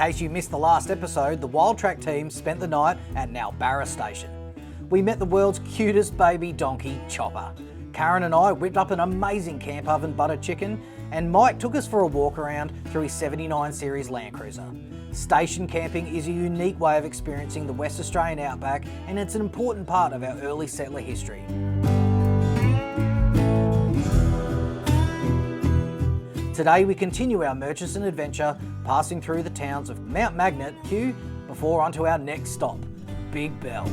case you missed the last episode, the Wild Track team spent the night at Nowbarra Station. We met the world's cutest baby donkey, Chopper. Karen and I whipped up an amazing camp oven butter chicken, and Mike took us for a walk around through his 79 Series Land Cruiser. Station camping is a unique way of experiencing the West Australian outback, and it's an important part of our early settler history. Today we continue our Murchison adventure, passing through the towns of Mount Magnet, Kew, before onto our next stop, Big Bell.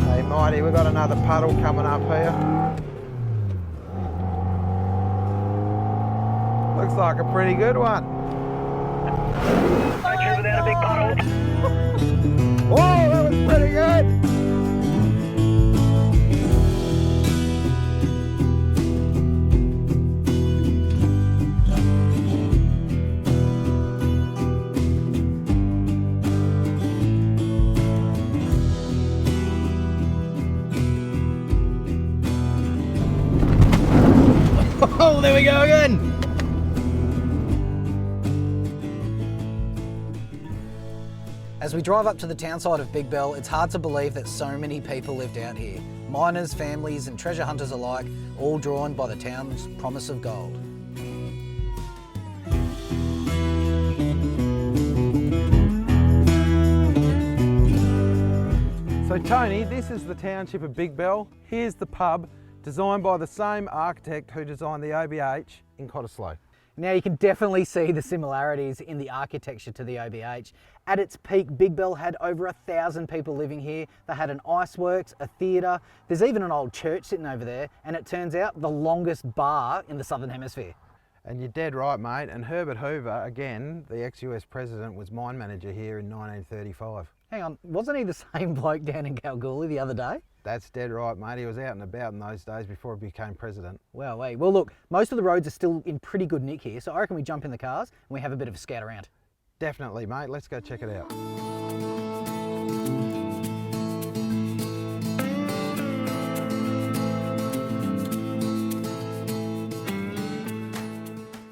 Hey Mighty, we've got another puddle coming up here. Looks like a pretty good one. Country without a big puddle. Whoa, that was pretty good! Oh, there we go again! As we drive up to the townsite of Big Bell, it's hard to believe that so many people lived out here. Miners, families and treasure hunters alike, all drawn by the town's promise of gold. So Tony, this is the township of Big Bell. Here's the pub, designed by the same architect who designed the OBH in Cottesloe. Now you can definitely see the similarities in the architecture to the OBH. At its peak, Big Bell had over 1,000 people living here. They had an iceworks, a theatre, there's even an old church sitting over there, and it turns out the longest bar in the Southern Hemisphere. And you're dead right, mate. And Herbert Hoover, again, the ex-US president, was mine manager here in 1935. Hang on, wasn't he the same bloke down in Kalgoorlie the other day? That's dead right, mate. He was out and about in those days before he became president. Well, look, most of the roads are still in pretty good nick here, so I reckon we jump in the cars and we have a bit of a scout around. Definitely, mate. Let's go check it out.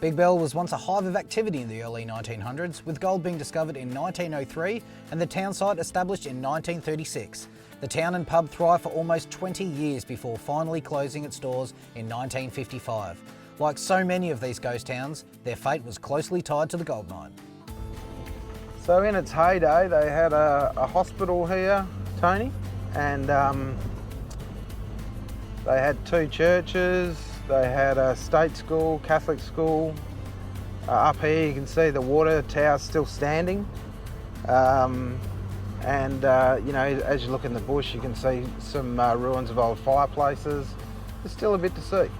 Big Bell was once a hive of activity in the early 1900s, with gold being discovered in 1903 and the town site established in 1936. The town and pub thrived for almost 20 years before finally closing its doors in 1955. Like so many of these ghost towns, their fate was closely tied to the gold mine. So in its heyday, they had a hospital here, Tony, and they had 2 churches. They had a state school, Catholic school. Up here you can see the water tower's still standing. You know, as you look in the bush, you can see some ruins of old fireplaces. There's still a bit to see.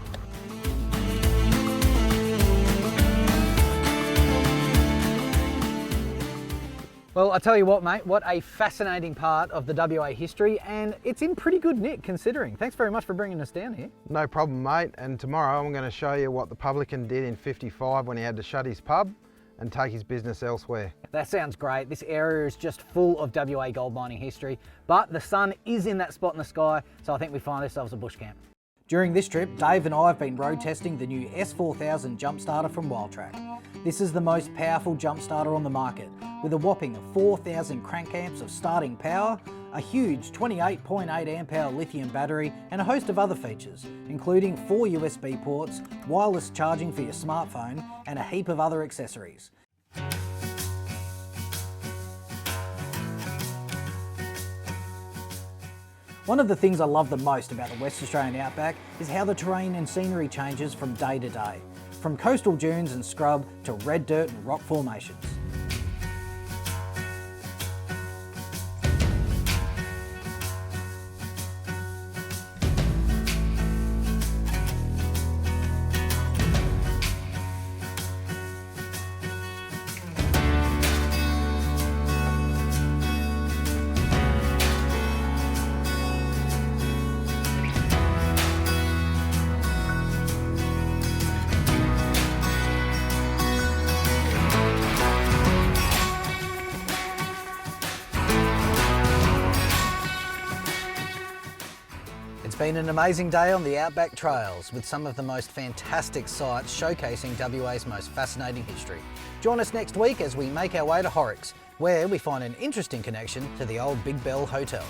Well, I tell you what, mate, what a fascinating part of the WA history, and it's in pretty good nick considering. Thanks very much for bringing us down here. No problem, mate. And tomorrow I'm going to show you what the publican did in '55 when he had to shut his pub and take his business elsewhere. That sounds great. This area is just full of WA gold mining history, but the sun is in that spot in the sky, so I think we find ourselves a bush camp. During this trip, Dave and I have been road testing the new S4000 jump starter from Wild Track. This is the most powerful jump starter on the market, with a whopping 4,000 crank amps of starting power, a huge 28.8 amp hour lithium battery, and a host of other features, including 4 USB ports, wireless charging for your smartphone, and a heap of other accessories. One of the things I love the most about the West Australian outback is how the terrain and scenery changes from day to day, from coastal dunes and scrub to red dirt and rock formations. been an amazing day on the Outback Trails with some of the most fantastic sites showcasing WA's most fascinating history. Join us next week as we make our way to Horrocks, where we find an interesting connection to the old Big Bell Hotel.